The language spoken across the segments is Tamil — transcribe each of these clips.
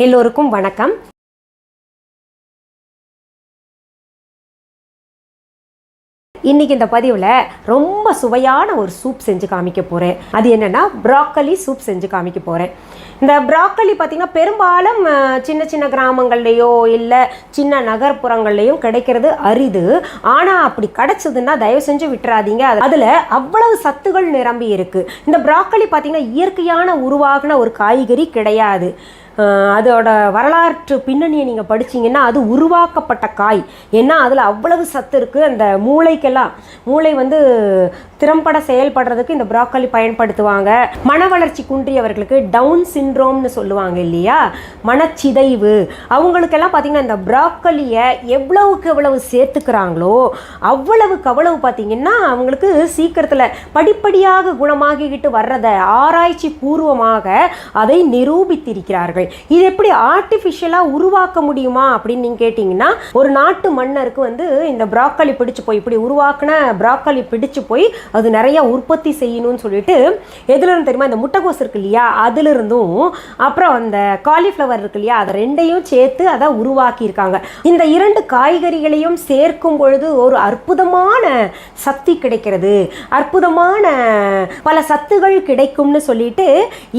எல்லோருக்கும் வணக்கம். இன்னைக்கு இந்த பதிவில் ரொம்ப சுவையான ஒரு சூப் செஞ்சு காமிக்க போகிறேன். அது என்னென்னா ப்ராக்கலி சூப் செஞ்சு காமிக்க போகிறேன். இந்த ப்ராக்கலி பார்த்திங்கன்னா பெரும்பாலும் சின்ன சின்ன கிராமங்கள்லேயோ இல்லை சின்ன நகர்ப்புறங்கள்லேயும் கிடைக்கிறது அரிது. ஆனால் அப்படி கிடச்சதுன்னா தயவு செஞ்சு விட்டுறாதீங்க. அதில் அவ்வளவு சத்துகள் நிரம்பி இருக்குது. இந்த ப்ராக்கலி பார்த்திங்கன்னா இயற்கையான உருவாகின ஒரு காய்கறி கிடையாது. அதோட வரலாற்று பின்னணியை நீங்கள் படிச்சிங்கன்னா அது உருவாக்கப்பட்ட காய். ஏன்னா அதில் அவ்வளவு சத்து இருக்குது. அந்த மூளை வந்து திறம்பட செயல்படுறதுக்கு இந்த ப்ராக்கலி பயன்படுத்துவாங்க. மன வளர்ச்சி குன்றியவர்களுக்கு டவுன் சிண்ட்ரோம்னு சொல்லுவாங்க இல்லையா, மனச்சிதைவு, அவங்களுக்கெல்லாம் பார்த்திங்கன்னா இந்த ப்ராக்கலியை எவ்வளவுக்கு எவ்வளவு சேர்த்துக்கிறாங்களோ அவ்வளவுக்கு அவ்வளவு பார்த்திங்கன்னா அவங்களுக்கு சீக்கிரத்தில் படிப்படியாக குணமாகிக்கிட்டு வர்றதை ஆராய்ச்சி பூர்வமாக அதை நிரூபித்திருக்கிறார்கள். இது எப்படி ஆர்டிஃபிஷியலாக உருவாக்க முடியுமா அப்படின்னு நீங்கள் கேட்டிங்கன்னா, ஒரு நாட்டு மன்னருக்கு வந்து இந்த ப்ராக்கலி பிடிச்சு போய் இப்படி உருவாக்கின ப்ராக்கலி பிடிச்சு போய் அது நிறைய உற்பத்தி செய்யணும்னு சொல்லிட்டு எதுலேருந்து தெரியுமா, இந்த முட்டைகோஸ் இருக்கு இல்லையா அதிலிருந்தும் அப்புறம் அந்த காலிஃப்ளவர் இருக்கு இல்லையா அதை ரெண்டையும் சேர்த்து அதை உருவாக்கியிருக்காங்க. இந்த இரண்டு காய்கறிகளையும் சேர்க்கும் பொழுது ஒரு அற்புதமான சக்தி கிடைக்கிறது, அற்புதமான பல சத்துகள் கிடைக்கும்னு சொல்லிட்டு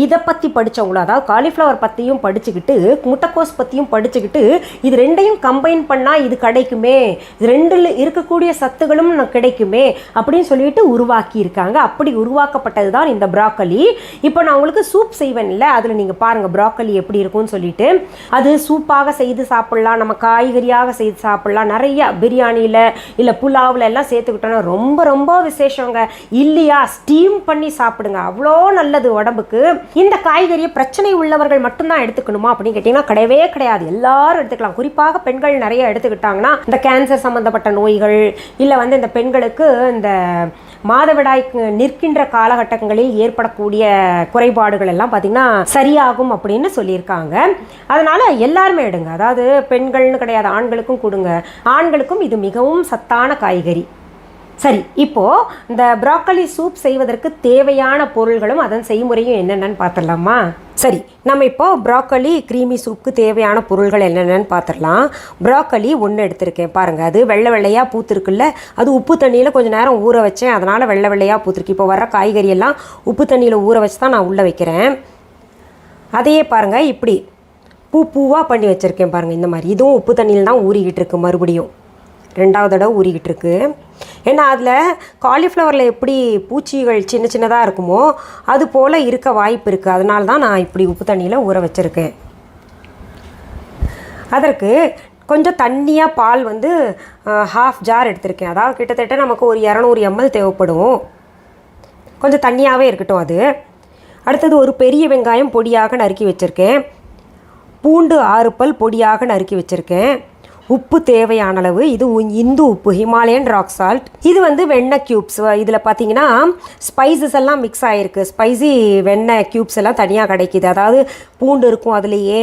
இதை பற்றி படித்தவங்களோ, அதாவது காலிஃப்ளவர் பற்றியும் படிச்சுக்கிட்டு முட்டைக்கோஸ் பற்றியும் படிச்சுக்கிட்டு இது ரெண்டையும் கம்பைன் பண்ணால் இது கிடைக்குமே, இது ரெண்டில் இருக்கக்கூடிய சத்துகளும் கிடைக்குமே அப்படின்னு சொல்லிட்டு உருவாக்கி இருக்காங்க. அப்படி உருவாக்கப்பட்டது தான் இந்த ப்ராக்கலி. இப்போ நான் உங்களுக்கு சூப் செய்வேன் இல்லை, அதில் நீங்கள் பாருங்கள் ப்ராக்கலி எப்படி இருக்கும்னு சொல்லிட்டு. அது சூப்பாக செய்து சாப்பிட்லாம், நம்ம காய்கறியாக செய்து சாப்பிட்லாம், நிறைய பிரியாணியில் இல்லை புலாவில் எல்லாம் சேர்த்துக்கிட்டோன்னா ரொம்ப ரொம்ப விசேஷங்க. இல்லையா ஸ்டீம் பண்ணி சாப்பிடுங்க, அவ்வளோ நல்லது உடம்புக்கு. இந்த காய்கறியை பிரச்சனை உள்ளவர்கள் மட்டும்தான் எடுத்துக்கணுமா அப்படின்னு கேட்டிங்கன்னா கிடையவே கிடையாது, எல்லாரும் எடுத்துக்கலாம். குறிப்பாக பெண்கள் நிறைய எடுத்துக்கிட்டாங்கன்னா இந்த கேன்சர் சம்மந்தப்பட்ட நோய்கள் இல்லை வந்து இந்த பெண்களுக்கு இந்த மாதவிடாய் நிற்கின்ற காலகட்டங்களில் ஏற்படக்கூடிய குறைபாடுகள் எல்லாம் பார்த்திங்கன்னா சரியாகும் அப்படின்னு சொல்லியிருக்காங்க. அதனால் எல்லாருமே எடுங்க, அதாவது பெண்கள்னு கிடையாது, ஆண்களுக்கும் கொடுங்க. ஆண்களுக்கும் இது மிகவும் சத்தான காய்கறி. சரி, இப்போது இந்த ப்ராக்கலி சூப் செய்வதற்கு தேவையான பொருள்களும் அதன் செய்முறையும் என்னென்னு பார்த்துடலாமா? சரி, நம்ம இப்போது ப்ராக்கலி க்ரீமி சூப்புக்கு தேவையான பொருள்கள் என்னென்னு பார்த்துடலாம். ப்ராக்கலி ஒன்று எடுத்திருக்கேன் பாருங்கள், அது வெள்ளை வெள்ளையாக பூத்துருக்குல்ல, அது உப்பு தண்ணியில் கொஞ்சம் நேரம் ஊற வச்சேன், அதனால் வெள்ளை வெள்ளையாக பூத்துருக்கு. இப்போ வர்ற காய்கறியெல்லாம் உப்பு தண்ணியில் ஊற வச்சு தான் நான் உள்ளே வைக்கிறேன். அதையே பாருங்கள் இப்படி பூவாக பண்ணி வச்சுருக்கேன் பாருங்கள், இந்த மாதிரி. இதுவும் உப்பு தண்ணியில் தான் ஊறிக்கிட்டு இருக்கு, மறுபடியும் ரெண்டாவது தடவை ஊறிக்கிட்டு இருக்கு. ஏன்னா அதில் காலிஃப்ளவரில் எப்படி பூச்சிகள் சின்ன சின்னதாக இருக்குமோ அது போல் இருக்க வாய்ப்பு இருக்குது. அதனால தான் நான் இப்படி உப்பு தண்ணியில் ஊற வச்சுருக்கேன். அதற்கு கொஞ்சம் தண்ணியாக பால் வந்து 1/2 ஜார் எடுத்திருக்கேன். அதாவது கிட்டத்தட்ட நமக்கு ஒரு 200 ml தேவைப்படும். கொஞ்சம் தண்ணியாகவே இருக்கட்டும் அது. அடுத்தது ஒரு பெரிய வெங்காயம் பொடியாக நறுக்கி வச்சுருக்கேன். பூண்டு 6 பல் பொடியாக நறுக்கி வச்சுருக்கேன். உப்பு தேவையான அளவு, இது இந்து உப்பு, ஹிமாலயன் ராக் சால்ட். இது வந்து வெண்ணெய் க்யூப்ஸ். இதில் பார்த்தீங்கன்னா ஸ்பைசஸ் எல்லாம் மிக்ஸ் ஆகிருக்கு. ஸ்பைசி வெண்ணெய் க்யூப்ஸ் எல்லாம் தனியாக கிடைக்கிது. அதாவது பூண்டு இருக்கும் அதுலேயே,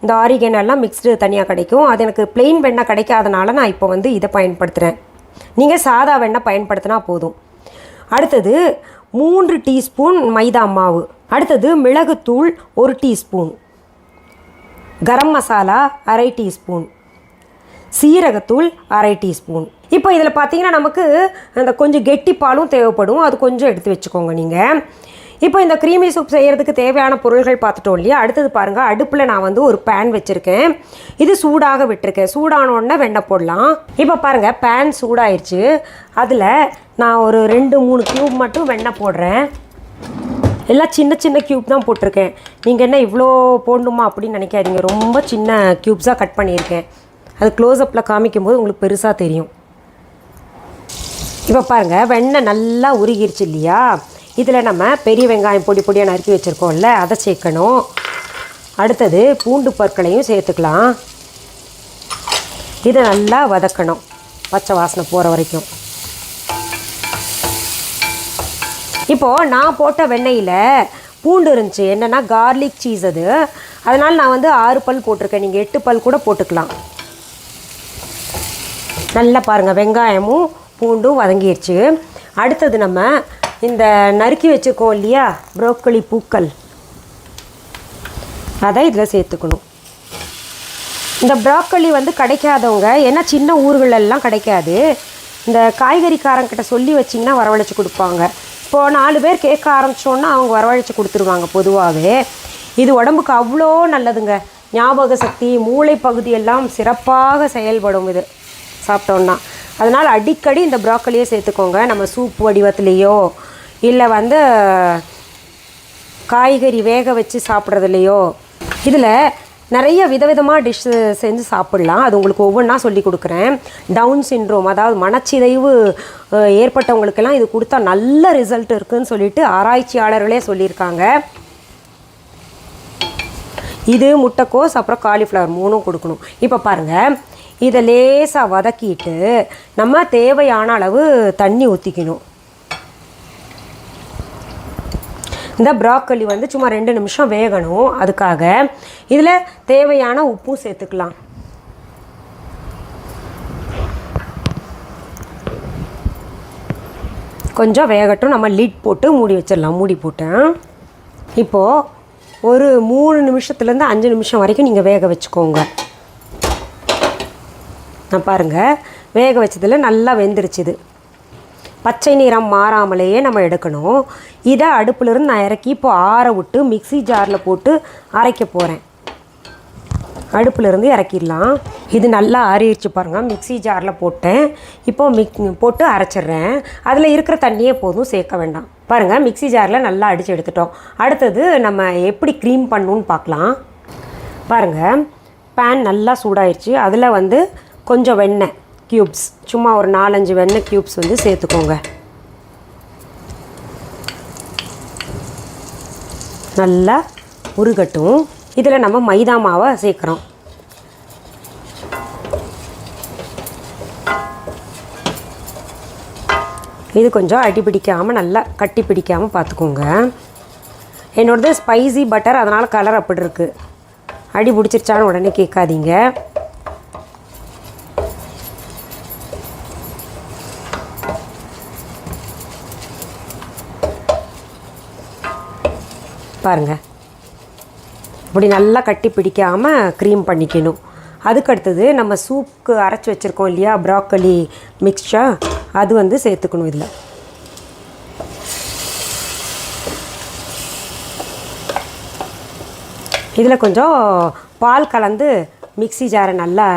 இந்த ஆரிகன் எல்லாம் மிக்ஸ்டு தனியாக கிடைக்கும். அது எனக்கு பிளெயின் வெண்ணெய் கிடைக்காதனால நான் இப்போ வந்து இதை பயன்படுத்துகிறேன். நீங்கள் சாதா வெண்ணெய் பயன்படுத்தினா போதும். அடுத்தது 3 டீஸ்பூன் மைதா மாவு. அடுத்தது மிளகுத்தூள் 1 டீஸ்பூன், கரம் மசாலா 1/2 டீஸ்பூன், சீரகத்தூள் 1/2 டீஸ்பூன். இப்போ இதில் பார்த்தீங்கன்னா நமக்கு அந்த கொஞ்சம் கெட்டி பாலும் தேவைப்படும், அது கொஞ்சம் எடுத்து வச்சுக்கோங்க நீங்கள். இப்போ இந்த க்ரீமி சூப் செய்கிறதுக்கு தேவையான பொருள்கள் பார்த்துட்டோம் இல்லையா. அடுத்தது பாருங்கள், அடுப்பில் நான் வந்து ஒரு பேன் வச்சுருக்கேன். இது சூடாக விட்டுருக்கேன். சூடானோடனே வெண்ணெய் போடலாம். இப்போ பாருங்கள் பேன் சூடாயிருச்சு. அதில் நான் ஒரு 2-3 க்யூப் மட்டும் வெண்ணெய் போடுறேன். எல்லாம் சின்ன சின்ன க்யூப் தான் போட்டிருக்கேன். நீங்கள் என்ன இவ்வளோ போடணுமா அப்படின்னு நினைக்காதீங்க, ரொம்ப சின்ன க்யூப்ஸாக கட் பண்ணியிருக்கேன். அது க்ளோஸ்அப்பில் காமிக்கும்போது உங்களுக்கு பெருசாக தெரியும். இப்போ பாருங்கள் வெண்ணெய் நல்லா உருகிருச்சு இல்லையா. இதில் நம்ம பெரிய வெங்காயம் பொடியாக நறுக்கி வச்சுருக்கோம்ல அதை சேர்க்கணும். அடுத்தது பூண்டு பற்களையும் சேர்த்துக்கலாம். இதை நல்லா வதக்கணும், பச்சை வாசனை போகிற வரைக்கும். இப்போது நான் போட்ட வெண்ணெயில் பூண்டு இருந்துச்சு, என்னென்னா கார்லிக் சீஸ் அது. அதனால் நான் வந்து 6 பல் போட்டிருக்கேன், நீங்கள் 8 பல் கூட போட்டுக்கலாம். நல்லா பாருங்கள் வெங்காயமும் பூண்டும் வதங்கிடுச்சு. அடுத்தது நம்ம இந்த நறுக்கி வச்சுருக்கோம் இல்லையா ப்ரோக்கலி பூக்கள், அதை இதில் சேர்த்துக்கணும். இந்த ப்ராக்கோலி வந்து கிடைக்காதவங்க, ஏன்னா சின்ன ஊர்களெல்லாம் கிடைக்காது, இந்த காய்கறிக்காரங்கிட்ட சொல்லி வச்சிங்கன்னா வரவழைச்சி கொடுப்பாங்க. இப்போது 4 பேர் கேட்க ஆரம்பித்தோன்னா அவங்க வரவழைச்சி கொடுத்துருவாங்க. பொதுவாகவே இது உடம்புக்கு அவ்வளோ நல்லதுங்க. ஞாபக சக்தி, மூளை பகுதியெல்லாம் சிறப்பாக செயல்படும் இது சாப்பிட்டோன்னா. அதனால் அடிக்கடி இந்த ப்ராக்கோலியை சேர்த்துக்கோங்க. நம்ம சூப் வடிவத்துலேயோ இல்லை வந்து காய்கறி வேக வச்சு சாப்பிட்றதுலையோ. இதில் நிறைய விதவிதமாக டிஷ்ஷு செஞ்சு சாப்பிட்லாம். அது உங்களுக்கு ஒவ்வொன்றா சொல்லி கொடுக்குறேன். டவுன் சிண்ட்ரோம், அதாவது மனச்சிதைவு ஏற்பட்டவங்களுக்கெல்லாம் இது கொடுத்தா நல்ல ரிசல்ட் இருக்குதுன்னு சொல்லிட்டு ஆராய்ச்சியாளர்களே சொல்லியிருக்காங்க. இது முட்டைக்கோஸ் அப்புறம் காலிஃப்ளவர் 3ம் கொடுக்கணும். இப்போ பாருங்கள், இதை லேசாக வதக்கிட்டு நம்ம தேவையான அளவு தண்ணி ஊற்றிக்கணும். இந்த ப்ராக்கோலி வந்து சும்மா 2 நிமிஷம் வேகணும். அதுக்காக இதில் தேவையான உப்பும் சேர்த்துக்கலாம். கொஞ்சம் வேகட்டும், நம்ம லிட் போட்டு மூடி வச்சிடலாம். மூடி போட்டேன். இப்போது ஒரு 3 நிமிஷத்துலேருந்து 5 நிமிஷம் வரைக்கும் நீங்கள் வேக வச்சுக்கோங்க. நான் பாருங்கள், வேக வச்சதில் நல்லா வெந்துருச்சுது. பச்சை நிறம் மாறாமலேயே நம்ம எடுக்கணும். இதை அடுப்புலேருந்து நான் இறக்கி இப்போ ஆற விட்டு மிக்ஸி ஜாரில் போட்டு அரைக்க போகிறேன். அடுப்புலேருந்து இறக்கிடலாம். இது நல்லா ஆறிடுச்சு பாருங்கள். மிக்ஸி ஜாரில் போட்டேன். இப்போது போட்டு அரைச்சிட்றேன். அதில் இருக்கிற தண்ணியே போதும், சேர்க்க வேண்டாம். பாருங்கள், மிக்ஸி ஜாரில் நல்லா அடித்து எடுத்துட்டோம். அடுத்தது நம்ம எப்படி க்ரீம் பண்ணணுன்னு பார்க்கலாம். பாருங்கள், பேன் நல்லா சூடாயிடுச்சு. அதில் வந்து கொஞ்சம் வெண்ணெய் க்யூப்ஸ், சும்மா ஒரு 4-5 வெண்ணெய் க்யூப்ஸ் வந்து சேர்த்துக்கோங்க. நல்லா உருகட்டும். இதில் நம்ம மைதா மாவை சேர்க்குறோம். இது கொஞ்சம் அடி பிடிக்காமல், நல்லா கட்டி பிடிக்காமல் பார்த்துக்கோங்க. என்னோடது ஸ்பைசி பட்டர், அதனால் கலர் அப்படி இருக்குது. அடி பிடிச்சிருச்சான்னு உடனே கேட்காதீங்க. பாருங்கள், இப்படி நல்லா கட்டி பிடிக்காமல் க்ரீம் பண்ணிக்கணும். அதுக்கடுத்தது நம்ம சூப்புக்கு அரைச்சி வச்சுருக்கோம் இல்லையா, ப்ராக்கோலி மிக்ஸ்சர், அது வந்து சேர்த்துக்கணும். இதில் கொஞ்சம் பால் கலந்து மிக்ஸி ஜாரை நல்லா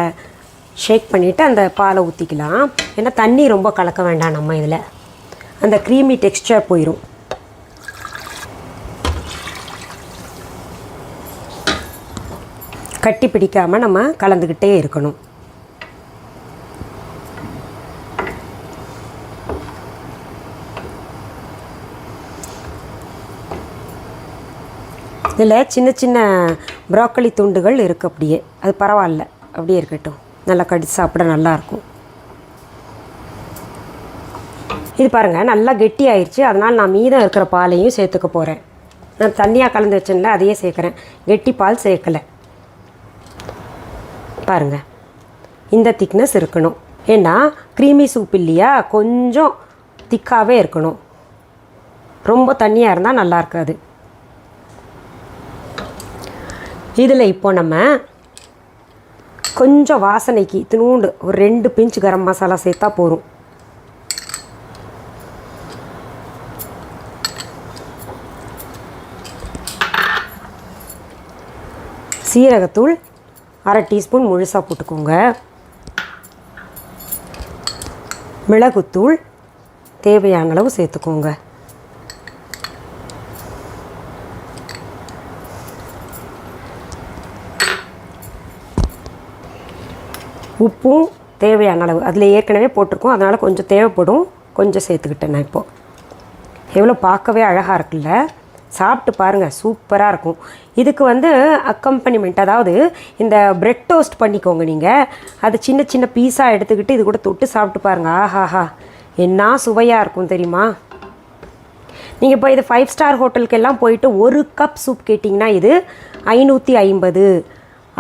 ஷேக் பண்ணிவிட்டு அந்த பாலை ஊற்றிக்கலாம். ஏன்னா தண்ணி ரொம்ப கலக்க வேண்டாம். நம்ம இதில் அந்த க்ரீமி டெக்ஸ்சர் போயிடும். கட்டி பிடிக்காமல் நம்ம கலந்துக்கிட்டே இருக்கணும். இதில் சின்ன சின்ன ப்ராக்கோலி துண்டுகள் இருக்குது. அப்படியே அது பரவாயில்ல, அப்படியே இருக்கட்டும். நல்லா கடிச்சு சாப்பிட நல்லாயிருக்கும். இது பாருங்கள், நல்லா கெட்டி ஆயிடுச்சு. அதனால் நான் மீதம் இருக்கிற பாலையும் சேர்த்துக்க போகிறேன். நான் தண்ணியாக கலந்து வச்சேன்ல, அதையே சேர்க்குறேன். கெட்டி பால் சேர்க்கலை. பாருங்கள், இந்த திக்னஸ் இருக்கணும். ஏன்னா க்ரீமி சூப் இல்லையா, கொஞ்சம் திக்காகவே இருக்கணும். ரொம்ப தண்ணியாக இருந்தால் நல்லா இருக்காது. இதில் இப்போ நம்ம கொஞ்சம் வாசனைக்கு இத்தினூண்டு ஒரு 2 பிஞ்ச் கரம் மசாலா சேர்த்தா போதும். சீரகத்தூள் 1/2 டீஸ்பூன் முழுசாக போட்டுக்கோங்க. மிளகுத்தூள் தேவையான அளவு சேர்த்துக்கோங்க. உப்பும் தேவையான அளவு, அதில் ஏற்கனவே போட்டிருக்கோம், அதனால் கொஞ்சம் தேவைப்படும், கொஞ்சம் சேர்த்துக்கிட்டேன் நான். இப்போது எவ்வளோ பார்க்கவே அழகாக இருக்குல்ல, சாப்பிட்டு பாருங்கள், சூப்பராக இருக்கும். இதுக்கு வந்து அக்கம்பனிமெண்ட், அதாவது இந்த பிரெட் டோஸ்ட் பண்ணிக்கோங்க. நீங்கள் அது சின்ன சின்ன பீஸாக எடுத்துக்கிட்டு இது கூட தொட்டு சாப்பிட்டு பாருங்கள். ஆஹாஹா, என்ன சுவையாக இருக்கும் தெரியுமா. நீங்கள் இப்போ இது 5 ஸ்டார் ஹோட்டலுக்கெல்லாம் போயிட்டு 1 கப் சூப் கேட்டிங்கன்னா இது 550,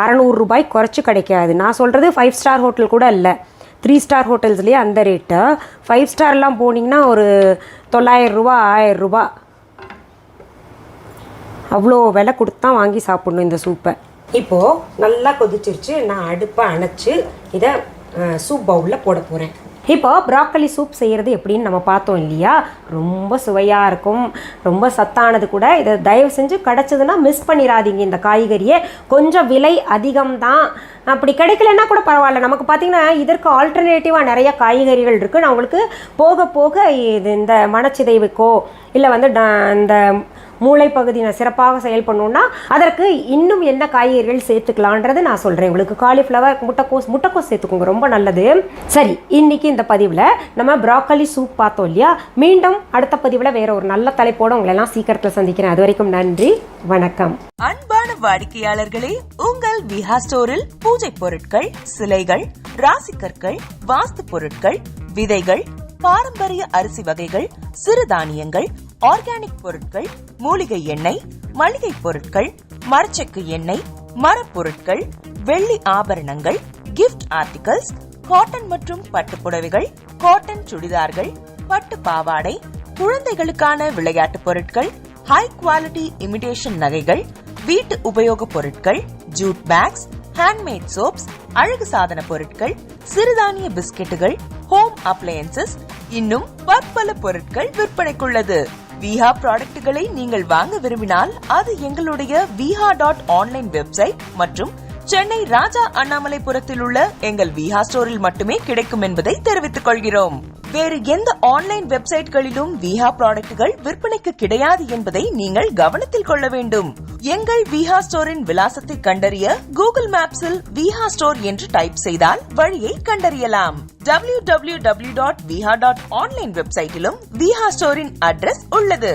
600 ரூபாய் குறைச்சி கிடைக்காது. நான் சொல்கிறது 5 ஸ்டார் ஹோட்டல் கூட இல்லை, 3 ஸ்டார் ஹோட்டல்ஸ்லேயே அந்த ரேட்டு. 5 ஸ்டார்லாம் போனீங்கன்னா ஒரு 900 ரூபா, 1000 ரூபா, அவ்வளோ விலை கொடுத்து தான் வாங்கி சாப்பிட்ணும் இந்த சூப்பை. இப்போ நல்லா கொதிச்சிருச்சு. நான் அடுப்பை அணைச்சு இதை சூப் பவுலில் போட போகிறேன். இப்போ ப்ராக்கலி சூப் செய்கிறது எப்படின்னு நம்ம பார்த்தோம் இல்லையா? ரொம்ப சுவையாக இருக்கும், ரொம்ப சத்தானது கூட. இதை தயவு செஞ்சு கிடச்சதுன்னா மிஸ் பண்ணிடாதீங்க. இந்த காய்கறியை கொஞ்சம் விலை அதிகம்தான், அப்படி கிடைக்கலன்னா கூட பரவாயில்ல. நமக்கு பார்த்திங்கன்னா இதற்கு ஆல்டர்னேட்டிவாக நிறைய காய்கறிகள் இருக்குது. நான் உங்களுக்கு போக போக இது இந்த மனச்சிதைவுக்கோ இல்லை வந்து இந்த மூளை பகுதி நான் சிறப்பாக செயல்படணுன்னா அதற்கு இன்னும் என்ன காய்கறிகள் சேர்த்துக்கலான்றது நான் சொல்கிறேன் உங்களுக்கு. காலிஃப்ளவர், முட்டைக்கோஸ் சேர்த்துக்கோங்க, ரொம்ப நல்லது. சரி, இன்னைக்கு இந்த பதிவில் நம்ம ப்ராக்கலி சூப் பார்த்தோம் இல்லையா? மீண்டும் அடுத்த பதிவில் வேற ஒரு நல்ல தலைப்போடு உங்களை எல்லாம் சீக்கிரத்தில் சந்திக்கிறேன். அது வரைக்கும் நன்றி, வணக்கம். அன்பான வாடிக்கையாளர்களே, உங்கள் விஹா ஸ்டோரில் பூஜை பொருட்கள், சிலைகள், ராசிக்கற்கள், வாஸ்து பொருட்கள், விதைகள், பாரம்பரிய அரிசி வகைகள், சிறுதானியங்கள், ஆர்கானிக் பொருட்கள், மூலிகை எண்ணெய், மளிகை பொருட்கள், மரச்செக்கு எண்ணெய், மரப்பொருட்கள், வெள்ளி ஆபரணங்கள், கிஃப்ட் ஆர்டிகல்ஸ், காட்டன் மற்றும் பட்டு புடவைகள், காட்டன் சுடிதார்கள், பட்டு பாவாடை, குழந்தைகளுக்கான விளையாட்டு பொருட்கள், ஹை குவாலிட்டி இமிடேஷன் நகைகள், வீட்டு உபயோக பொருட்கள், ஜூட் பேக்ஸ், ஹேண்ட்மேட் சோப்ஸ், அழகு சாதன பொருட்கள், சிறுதானிய பிஸ்கெட்டுகள், ஹோம் அப்ளையன்சஸ், இன்னும் பற்பல பொருட்கள் விற்பனைக்குள்ளது. விஹா ப்ராடக்ட்களை நீங்கள் வாங்க விரும்பினால் அது எங்களுடைய viha.online வெப்சைட் மற்றும் சென்னை ராஜா அண்ணாமலைபுரத்தில் உள்ள எங்கள் விஹா ஸ்டோரில் மட்டுமே கிடைக்கும் என்பதை தெரிவித்துக் கொள்கிறோம். வேறு எந்த ஆன்லைன் வெப்சைட்களிலும் விஹா ப்ராடக்ட்கள் விற்பனைக்கு கிடையாது என்பதை நீங்கள் கவனத்தில் கொள்ள வேண்டும். எங்கள் விஹா ஸ்டோரின் விலாசத்தை கண்டறிய கூகுள் மேப்ஸில் விஹா ஸ்டோர் என்று டைப் செய்தால் வழியை கண்டறியலாம். www.viha.online வெப்சைட்டிலும் விஹா ஸ்டோரின் அட்ரஸ் உள்ளது.